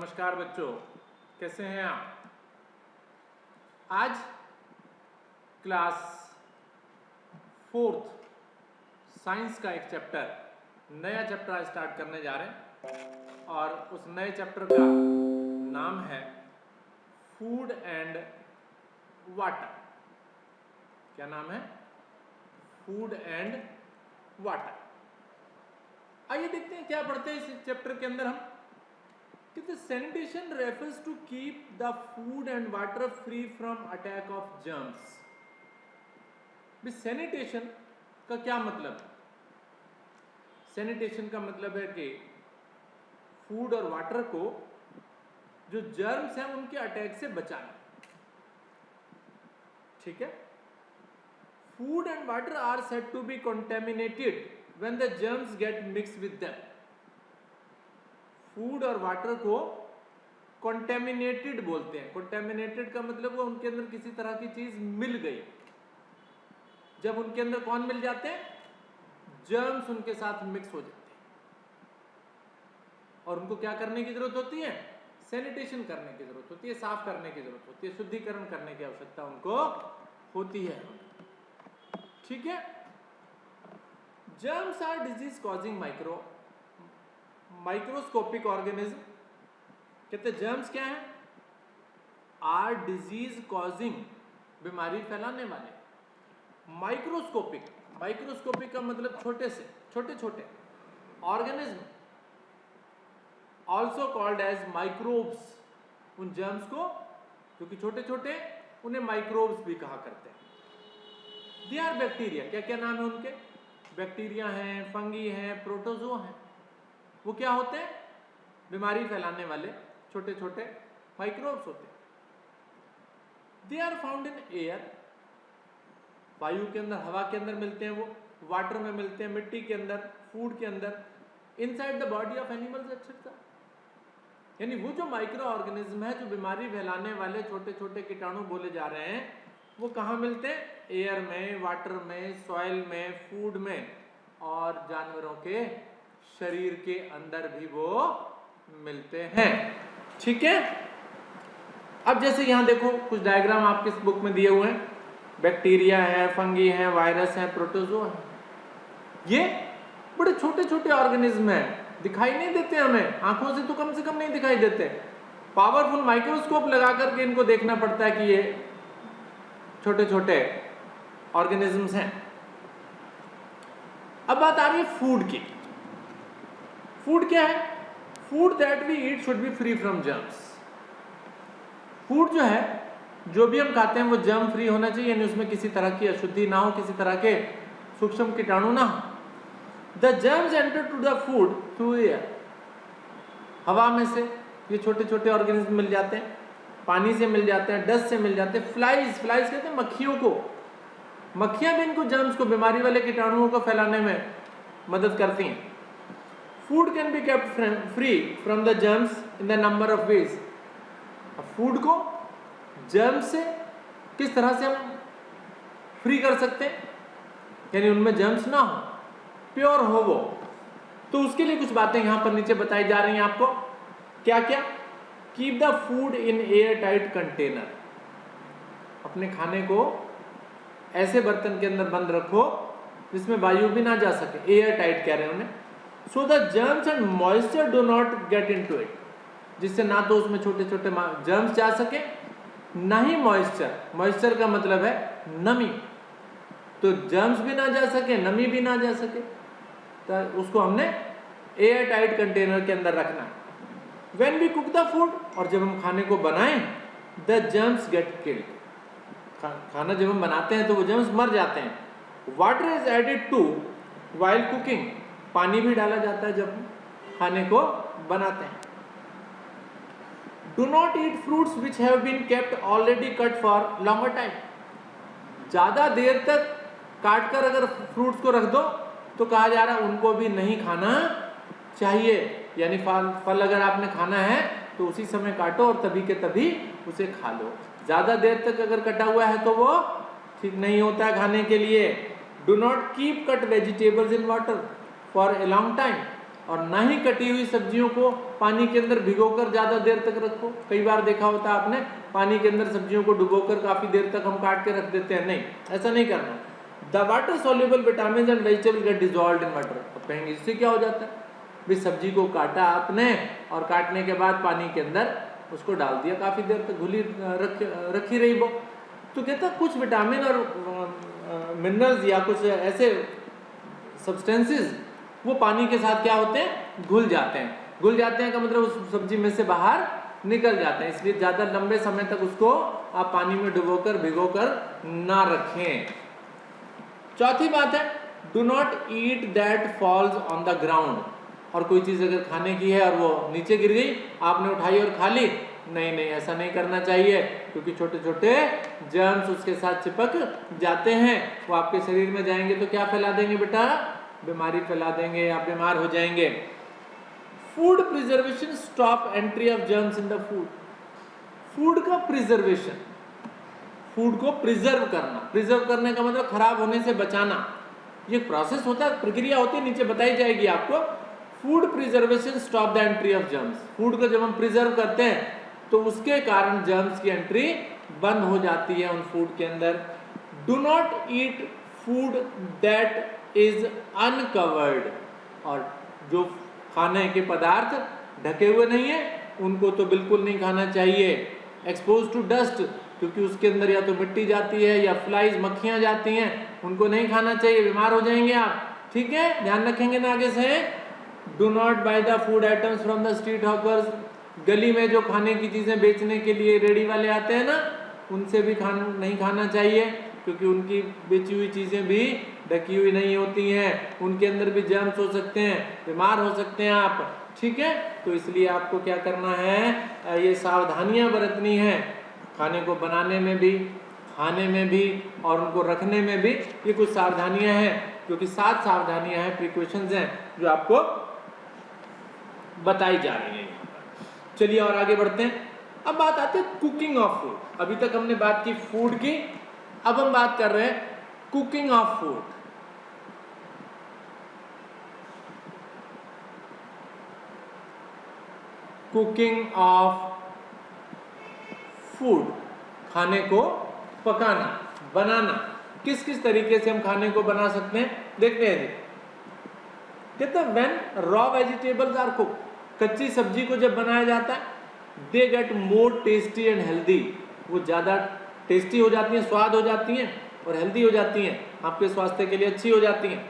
नमस्कार बच्चों, कैसे हैं आप। आज क्लास 4th साइंस का एक नया चैप्टर स्टार्ट करने जा रहे हैं और उस नए चैप्टर का नाम है फूड एंड वाटर। क्या नाम है? Food and water. आइए देखते हैं क्या पढ़ते हैं इस चैप्टर के अंदर हम। The sanitation refers to keep the food and water free from attack of germs. Sanitation का क्या मतलब है? सैनिटेशन का मतलब है कि फूड और वाटर को जो जर्म्स हैं उनके अटैक से बचाना। ठीक है। Food and water are said to be contaminated when the germs get mixed with them. Food और वाटर को कंटेमिनेटेड बोलते हैं। कंटेमिनेटेड का मतलब वो उनके अंदर किसी तरह की चीज मिल गई। जब उनके अंदर कौन मिल जाते हैं? जर्म्स उनके साथ मिक्स हो जाते हैं और उनको क्या करने की जरूरत होती है? सैनिटेशन करने की जरूरत होती है, साफ करने की जरूरत होती है, शुद्धिकरण करने की आवश्यकता उनको होती है। ठीक है। Germs are disease causing microscopic organism. कहते हैं जर्म्स क्या है? आर डिजीज कॉजिंग, बीमारी फैलाने वाले। माइक्रोस्कोपिक का मतलब छोटे से छोटे organism, also called as microbes. उन जर्म्स को जो कि छोटे उन्हें माइक्रोब्स भी कहा करते हैं। They are bacteria. क्या क्या नाम है उनके? बैक्टीरिया हैं, फंगी हैं, प्रोटोजो हैं। वो क्या होते हैं? बीमारी फैलाने वाले छोटे माइक्रोब्स होते हैं। They are found in air. वायु के अंदर, हवा के अंदर मिलते हैं वो, वाटर में मिलते हैं, मिट्टी के अंदर, फूड के अंदर, inside the body of animals etcetera. यानी वो जो माइक्रो ऑर्गेनिज्म है जो बीमारी फैलाने वाले छोटे कीटाणु बोले जा रहे हैं, वो कहाँ मिलते हैं? एयर में, वाटर में, सॉइल में, फूड में और जानवरों के शरीर के अंदर भी वो मिलते हैं। ठीक है। अब जैसे यहां देखो कुछ डायग्राम आपके इस बुक में दिए हुए हैं। बैक्टीरिया है, फंगी है, वायरस है, प्रोटोजो है। ये बड़े छोटे ऑर्गेनिज्म हैं, दिखाई नहीं देते हमें, आंखों से कम नहीं दिखाई देते। पावरफुल माइक्रोस्कोप लगा करके इनको देखना पड़ता है कि ये छोटे ऑर्गेनिजम्स हैं। अब बात आ रही है फूड की। फूड क्या है? Food that we eat should be free from germs. Food जो है, जो भी हम खाते हैं वो जर्म फ्री होना चाहिए, यानी उसमें किसी तरह की अशुद्धि ना हो, किसी तरह के सूक्ष्म कीटाणु ना हो। The germs enter to the food through air. हवा में से ये छोटे ऑर्गेनिज्म मिल जाते हैं, पानी से मिल जाते हैं, डस्ट से मिल जाते हैं। फ्लाइज कहते हैं मक्खियों को। मक्खियां भी इनको जर्म्स को, बीमारी वाले कीटाणुओं को फैलाने में मदद करती हैं। Food can be kept free from the germs in the number of ways. Food को जर्म्स से किस तरह से हम फ्री कर सकते हैं, यानी उनमें जर्म्स ना हो, प्योर हो वो, तो उसके लिए कुछ बातें यहां पर नीचे बताई जा रही हैं आपको। क्या? Keep the food in air tight container. अपने खाने को ऐसे बर्तन के अंदर बंद रखो जिसमें वायु भी ना जा सके, एयर टाइट कह रहे हैं उन्हें। So the germs and moisture do not get into it. जिससे ना तो उसमें छोटे जर्म्स जा सके, ना ही मॉइस्चर का मतलब है नमी, तो जर्म्स भी ना जा सके, नमी भी ना जा सके, तो उसको हमने एयर टाइट कंटेनर के अंदर रखना है। When we cook the food, और जब हम खाने को बनाएं, the germs get killed। खाना जब हम बनाते हैं तो वो जर्म्स मर जाते हैं। Water is added to while cooking। पानी भी डाला जाता है जब खाने को बनाते हैं। Do not eat fruits which have been kept already cut for longer time। ज्यादा देर तक काट कर अगर फ्रूट्स को रख दो तो कहा जा रहा है उनको भी नहीं खाना चाहिए। यानी फल अगर आपने खाना है तो उसी समय काटो और तभी के तभी उसे खा लो। ज्यादा देर तक अगर कटा हुआ है तो वो ठीक नहीं होता है खाने के लिए। Do not keep cut vegetables in water for a long time. और ना ही कटी हुई सब्जियों को पानी के अंदर भिगोकर ज़्यादा देर तक रखो। कई बार देखा होता है आपने, पानी के अंदर सब्जियों को डुबोकर काफ़ी देर तक हम काट के रख देते हैं, नहीं, ऐसा नहीं करना। The water soluble vitamin and vegetable get dissolved in water. अब कहेंगे इससे क्या हो जाता है? भी सब्जी को काटा आपने और काटने के बाद पानी के अंदर उसको डाल दिया, काफ़ी देर तक घुली रखी रही वो, तो कहता कुछ विटामिन और मिनरल्स या कुछ ऐसे सब्सटेंसेस वो पानी के साथ क्या होते हैं, घुल जाते हैं। घुल जाते हैं का मतलब उस सब्जी में से बाहर निकल जाते हैं, इसलिए ज़्यादा लंबे समय तक उसको आप पानी में डुबोकर भिगोकर ना रखें। चौथी बात है, do not eat that falls on the ground. और कोई चीज़ अगर खाने की है और वो नीचे गिर गई, आपने उठाई और खा ली, नहीं नहीं, ऐसा नहीं करना चाहिए, क्योंकि छोटे छोटे जर्म्स उसके साथ चिपक जाते हैं, वो आपके शरीर में जाएंगे तो क्या फैला देंगे बेटा, बीमारी फैला देंगे, आप बीमार हो जाएंगे। Food preservation stop entry of germs in the food. Food का प्रिजर्वेशन, फूड को प्रिजर्व करना, प्रिजर्व करने का मतलब खराब होने से बचाना, ये प्रोसेस होता है, प्रक्रिया होती है, नीचे बताई जाएगी आपको। Food preservation stop the entry of germs. Food को जब हम प्रिजर्व करते हैं तो उसके कारण जर्म्स की एंट्री बंद हो जाती है उन फूड के अंदर। Do not eat food that is uncovered. और जो खाने के पदार्थ ढके हुए नहीं है उनको तो बिल्कुल नहीं खाना चाहिए। एक्सपोज टू डस्ट, क्योंकि उसके अंदर या तो मिट्टी जाती है या फ्लाइज, मक्खियां जाती हैं, उनको नहीं खाना चाहिए, बीमार हो जाएंगे आप, ठीक है, ध्यान रखेंगे ना आगे से। Do not by the food items from the street hawkers. गली में जो खाने की चीज़ें बेचने के लिए रेडी वाले आते हैं ना, उनसे भी नहीं खाना चाहिए, क्योंकि उनकी बेची हुई चीज़ें भी ढकी हुई नहीं होती हैं, उनके अंदर भी जर्म्स हो सकते हैं, बीमार हो सकते हैं आप, ठीक है। तो इसलिए आपको क्या करना है, ये सावधानियां बरतनी है, खाने को बनाने में भी, खाने में भी और उनको रखने में भी। ये कुछ सावधानियां हैं, क्योंकि 7 सावधानियां हैं, प्रिकॉशंस हैं जो आपको बताई जा रही है। चलिए और आगे बढ़ते हैं। अब बात आती है कुकिंग ऑफ फूड। अभी तक हमने बात की फूड की, अब हम बात कर रहे हैं cooking of food. Cooking of food, खाने को पकाना, बनाना। किस किस तरीके से हम खाने को बना सकते हैं देखते हैं। कहते हैं when raw vegetables are cook, कच्ची सब्जी को जब बनाया जाता है, they get more tasty and healthy, वो ज़्यादा टेस्टी हो जाती हैं, स्वाद हो जाती हैं और हेल्दी हो जाती हैं, आपके स्वास्थ्य के लिए अच्छी हो जाती हैं।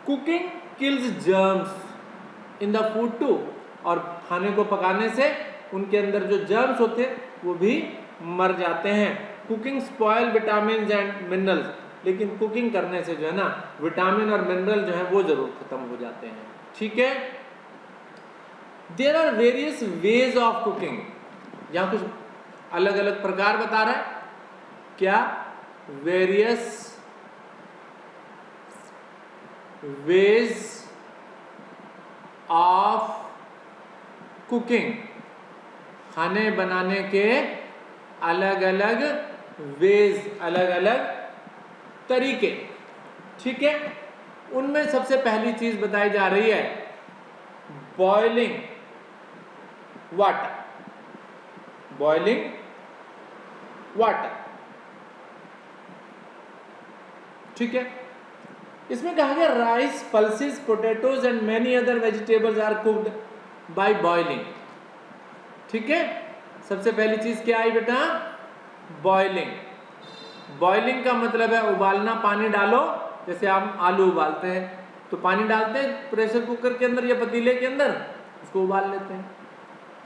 Cooking kills germs in the food too, और खाने को पकाने से उनके अंदर जो जर्म्स होते हैं वो भी मर जाते हैं। Cooking spoil vitamin and minerals, लेकिन कुकिंग करने से जो है ना विटामिन और मिनरल जो है वो जरूर खत्म हो जाते हैं, ठीक है। There are various ways of cooking, यहाँ कुछ अलग अलग प्रकार बता रहा है, क्या, वेरियस वेज ऑफ कुकिंग, खाने बनाने के अलग अलग वेज, अलग अलग तरीके, ठीक है। उनमें सबसे पहली चीज बताई जा रही है बॉइलिंग वाटर, बॉइलिंग वाटर, ठीक है। इसमें कहा गया rice, pulses, potatoes and many other vegetables are cooked by boiling, ठीक है। सबसे पहली चीज क्या आई बेटा, बॉइलिंग। बॉइलिंग का मतलब है उबालना, पानी डालो, जैसे आप आलू उबालते हैं तो पानी डालते हैं प्रेशर कुकर के अंदर या पतीले के अंदर, उसको उबाल लेते हैं।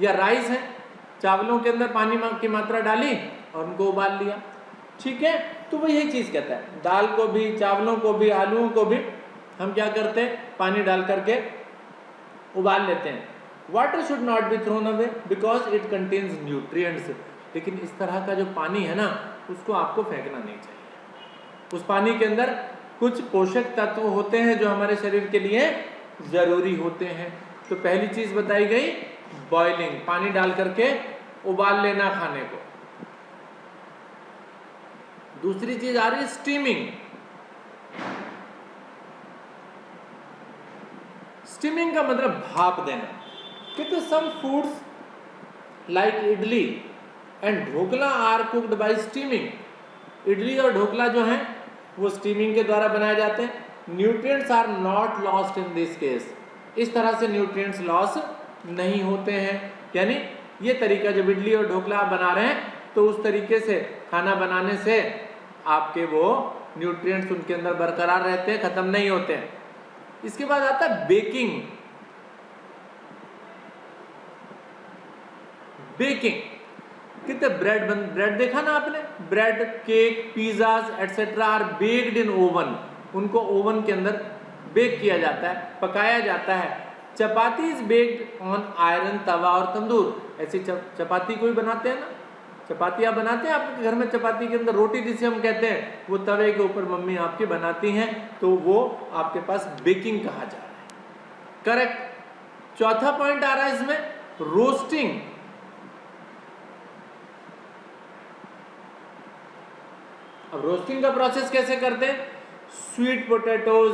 या राइस है, चावलों के अंदर पानी की मात्रा डाली और उनको उबाल लिया, ठीक है। तो वो यही चीज कहता है, दाल को भी, चावलों को भी, आलूओं को भी हम क्या करते हैं, पानी डाल करके उबाल लेते हैं। Water should not be thrown away because it contains nutrients, लेकिन इस तरह का जो पानी है ना उसको आपको फेंकना नहीं चाहिए। उस पानी के अंदर कुछ पोषक तत्व होते हैं जो हमारे शरीर के लिए जरूरी होते हैं। तो पहली चीज बताई गई बॉइलिंग, पानी डाल करके उबाल लेना खाने को। दूसरी चीज आ रही है स्टीमिंग। स्टीमिंग का मतलब भाप देना। कहते some foods like idli and dhokla are cooked by steaming. Idli और ढोकला जो है वो स्टीमिंग के द्वारा बनाए जाते हैं। Nutrients are not lost in this case. इस तरह से न्यूट्रिएंट्स लॉस नहीं होते हैं। यानी ये तरीका जब इडली और ढोकला आप बना रहे हैं तो उस तरीके से खाना बनाने से आपके वो न्यूट्रिएंट्स उनके अंदर बरकरार रहते हैं, खत्म नहीं होते हैं। इसके बाद आता है बेकिंग। बेकिंग कितने ब्रेड देखा ना आपने, bread, cake, pizzas etcetera are baked in oven. उनको ओवन के अंदर बेक किया जाता है, पकाया जाता है। Chapati is baked on iron, tawa और तंदूर। ऐसी चपाती कोई बनाते हैं ना, चपाती आप बनाते हैं आपके घर में, चपाती के अंदर रोटी जिसे हम कहते हैं वो तवे के ऊपर मम्मी आपकी बनाती हैं, तो वो आपके पास बेकिंग कहा जा रहा है। करेक्ट। चौथा पॉइंट आ रहा है इसमें, रोस्टिंग। अब रोस्टिंग का प्रोसेस कैसे करते हैं? स्वीट पोटैटोज,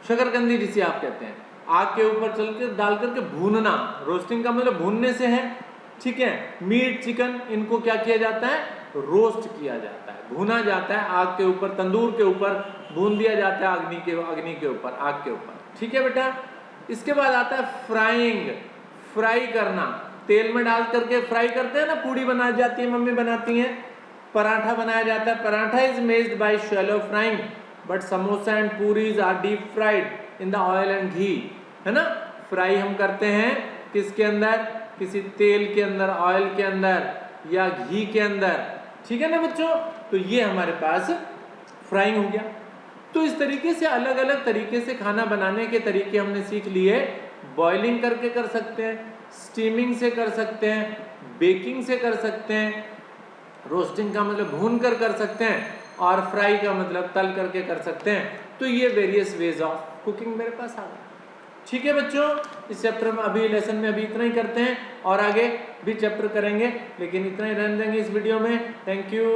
शकरकंदी जिसे आप कहते हैं, आग के ऊपर चल के डाल करके भूनना। रोस्टिंग का मतलब भूनने से है, ठीक है। मीट, चिकन, इनको क्या किया जाता है? रोस्ट किया जाता है, भूना जाता है आग के ऊपर, तंदूर के ऊपर भून दिया जाता है, अग्नि के ऊपर, आग के ऊपर, ठीक है बेटा। इसके बाद आता है फ्राइंग। फ्राई करना, तेल में डाल करके फ्राई करते हैं ना, पूड़ी बनाई जाती है, मम्मी बनाती हैं, पराठा बनाया जाता है। Paratha is made by shallow frying but samosa and puris are deep fried in the oil and ghee, है ना। फ्राई हम करते हैं किसके अंदर? किसी तेल के अंदर, ऑयल के अंदर या घी के अंदर, ठीक है ना बच्चों। तो ये हमारे पास फ्राइंग हो गया। तो इस तरीके से अलग अलग तरीके से खाना बनाने के तरीके हमने सीख लिए। बॉइलिंग करके कर सकते हैं, स्टीमिंग से कर सकते हैं, बेकिंग से कर सकते हैं, रोस्टिंग का मतलब भून कर सकते हैं, और फ्राई का मतलब तल करके कर सकते हैं। तो ये वेरियस वेज ऑफ कुकिंग मेरे पास आ गया, ठीक है बच्चों। इस चैप्टर में अभी लेसन में अभी इतना ही करते हैं, और आगे भी चैप्टर करेंगे, लेकिन इतना ही रहने देंगे इस वीडियो में। Thank you.